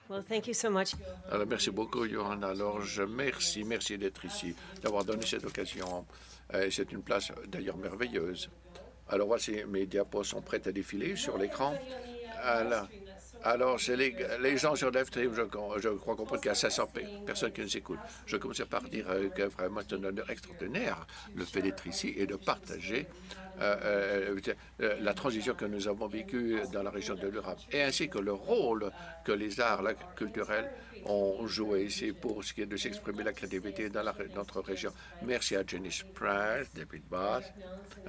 Well, thank you so much. Alors, merci beaucoup, Johan. Alors, merci d'être ici, d'avoir donné cette occasion. C'est une place d'ailleurs merveilleuse. Alors, voici mes diapos sont prêtes à défiler sur l'écran. Alors, c'est les gens sur Livestream, je crois comprendre qu'il y a 500 personnes qui nous écoutent. Je commençais par dire que vraiment c'est un honneur extraordinaire le fait d'être ici et de partager la transition que nous avons vécue dans la région de l'Europe et ainsi que le rôle que les arts culturels ont joué ici pour ce qui est de s'exprimer la créativité dans notre région. Merci à Jenny Spratt, David Bath,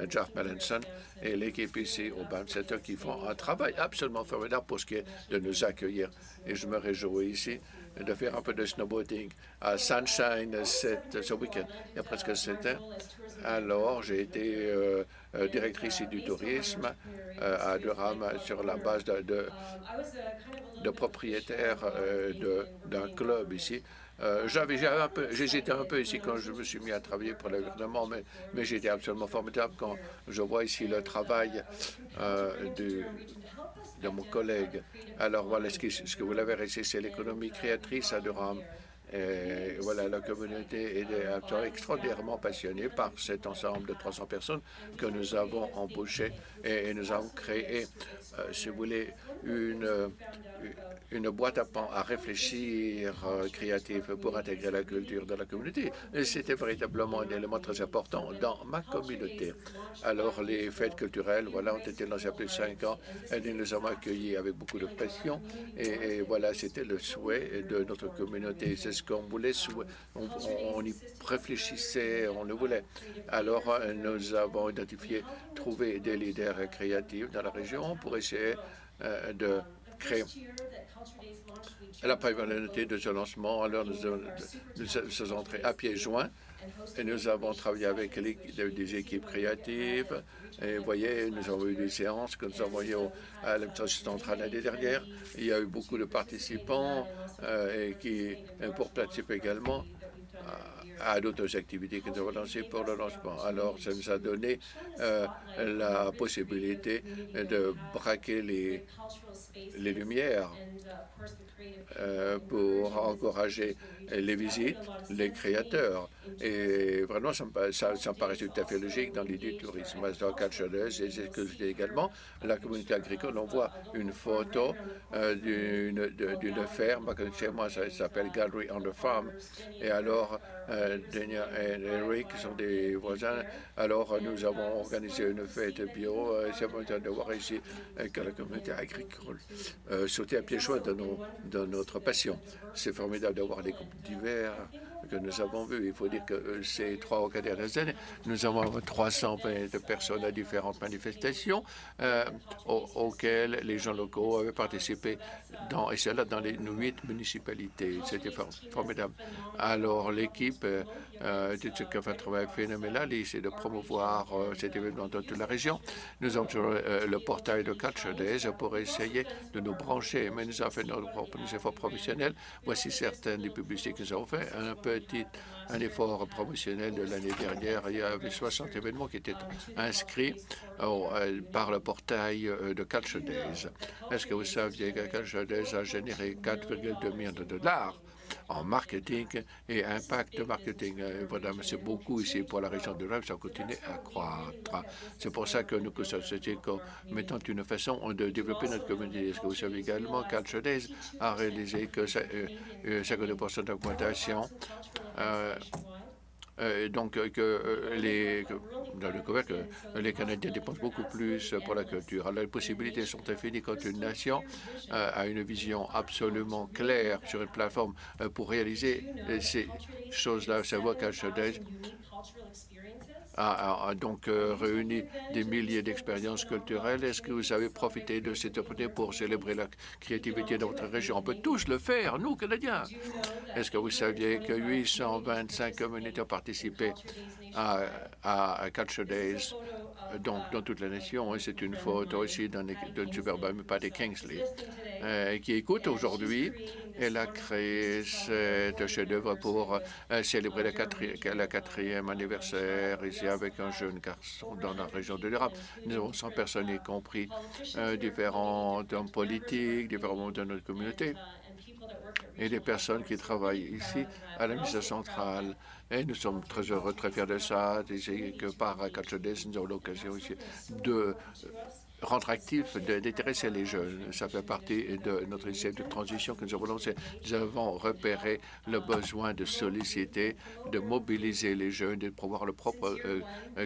Jeff Melanson et l'équipe ici au BAM Center qui font un travail absolument formidable pour ce qui est de nous accueillir. Et je me réjouis ici de faire un peu de snowboarding à Sunshine ce week-end, il y a presque 7 ans. Alors, j'ai été directrice du tourisme à Durham sur la base de propriétaire d'un club ici. J'hésitais un peu ici quand je me suis mis à travailler pour le gouvernement, mais j'étais absolument formidable quand je vois ici le travail de mon collègue. Alors voilà, ce que vous l'avez ici, c'est l'économie créatrice à Durham. Et voilà, la communauté est extraordinairement passionnée par cet ensemble de 300 personnes que nous avons embauchées et nous avons créé, si vous voulez, une boîte à réfléchir créative pour intégrer la culture dans la communauté. Et c'était véritablement un élément très important dans ma communauté. Alors, les fêtes culturelles, voilà, ont été lancées depuis 5 ans et nous les avons accueillis avec beaucoup de passion. Et voilà, c'était le souhait de notre communauté. C'est ce qu'on voulait, on y réfléchissait, on le voulait. Alors, nous avons identifié, trouvé des leaders créatifs dans la région pour essayer de créer la priorité de ce lancement. Alors, nous sommes entrés à pieds joints et nous avons travaillé avec des équipes créatives. Et vous voyez, nous avons eu des séances que nous avons envoyées à l'administration centrale l'année dernière. Il y a eu beaucoup de participants pour participer également à d'autres activités que nous avons lancées pour le lancement. Alors, ça nous a donné la possibilité de braquer les lumières pour encourager les visites, les créateurs. Et vraiment, ça me paraît tout à fait logique dans l'idée du tourisme. Dans Catch-Days et également la communauté agricole, on voit une photo d'une ferme chez moi, ça s'appelle Gallery on the Farm. Et alors, Daniel et Eric sont des voisins. Alors, nous avons organisé une fête bio. C'est important de voir ici que la communauté agricole sauter à pieds joints de notre passion. C'est formidable de voir les groupes divers que nous avons vus. Il faut dire que ces 3 ou 4 dernières années, nous avons 300 personnes à différentes manifestations auxquelles les gens locaux avaient participé, et cela dans les 8 municipalités. C'était formidable. Alors, l'équipe ce qui fait un travail phénoménal, c'est de promouvoir cet événement dans toute la région. Nous avons toujours le portail de Culture Days pour essayer de nous brancher, mais nous avons fait nos efforts professionnels. Voici certaines des publicités que nous avons fait. Un effort promotionnel de l'année dernière. Il y avait 60 événements qui étaient inscrits par le portail de Culture Days. Est-ce que vous saviez que Culture Days a généré 4,2 millions de dollars en marketing et impact de marketing? Voilà, c'est beaucoup ici pour la région de l'Europe, ça continue à croître. C'est pour ça que nous constatons comme mettant une façon de développer notre communauté. Est-ce que vous savez également Culture Days a réalisé que 50% d'augmentation donc on a découvert que les Canadiens dépensent beaucoup plus pour la culture. Alors, les possibilités sont infinies quand une nation a une vision absolument claire sur une plateforme pour réaliser ces choses-là. Savoir Culture Days a donc réuni des milliers d'expériences culturelles. Est-ce que vous avez profité de cette opportunité pour célébrer la créativité dans votre région? On peut tous le faire, nous, Canadiens. Est-ce que vous saviez que 825 communautés ont participé à Culture Days, donc dans toute la nation? Et c'est une photo aussi d'un suburban, mais pas des Kingsley, qui écoute aujourd'hui. Elle a créé ce chef-d'œuvre pour célébrer le 4e anniversaire ici commencé avec un jeune garçon dans la région de l'Europe. Nous avons 100 personnes, y compris différents hommes politiques, différents membres de notre communauté, et des personnes qui travaillent ici à la mission centrale. Et nous sommes très heureux, très fiers de ça. Et que par Culture Days, nous avons l'occasion aussi de rendre actif, d'intéresser les jeunes. Ça fait partie de notre initiative de transition que nous avons lancée. Nous avons repéré le besoin de solliciter, de mobiliser les jeunes, de pouvoir leur propre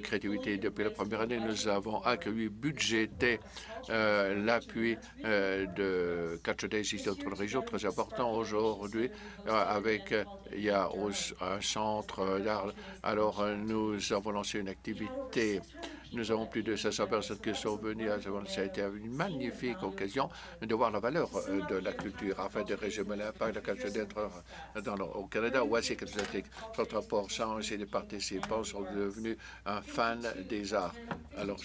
créativité. Depuis la première année, nous avons accueilli, budgété l'appui de Culture Days ici dans notre région, très important aujourd'hui, avec il y a un centre d'art. Alors, nous avons lancé une activité. Nous avons plus de 500 personnes qui sont venues. Ça a été une magnifique occasion de voir la valeur de la culture afin de résumer l'impact de la culture d'être au Canada ou Asie Atlantique. 33% aussi des participants sont devenus un fan des arts. Alors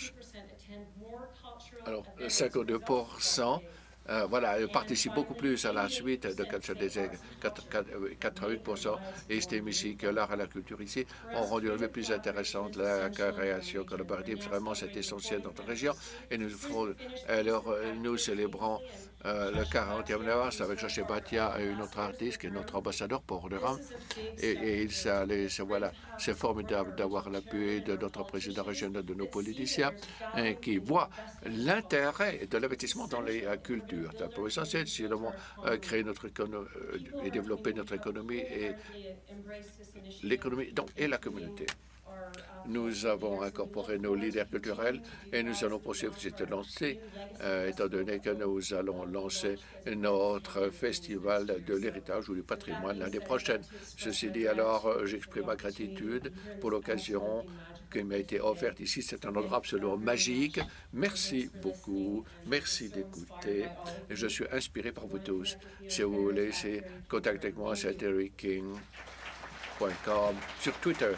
52%. Voilà, participe beaucoup plus à la suite de Culture Days. 88% estiment ici que l'art et la culture ici ont rendu le plus intéressant de la création collaborative. Vraiment, c'est essentiel dans notre région. Et nous célébrons le 40e anniversaire avec Joshua Batia et une autre artiste qui est notre ambassadeur pour l'Europe. Voilà, c'est formidable d'avoir l'appui de notre président régional, de nos politiciens, qui voient l'intérêt de l'investissement dans les cultures. C'est un peu essentiel si nous voulons créer notre économie et développer notre économie et l'économie et la communauté. Nous avons incorporé nos leaders culturels et nous allons poursuivre cette lancée, étant donné que nous allons lancer notre festival de l'héritage ou du patrimoine l'année prochaine. Ceci dit, alors, j'exprime ma gratitude pour l'occasion qui m'a été offerte ici. C'est un endroit absolument magique. Merci beaucoup. Merci d'écouter. Je suis inspiré par vous tous. Si vous voulez, contactez-moi sur terryking.com sur Twitter.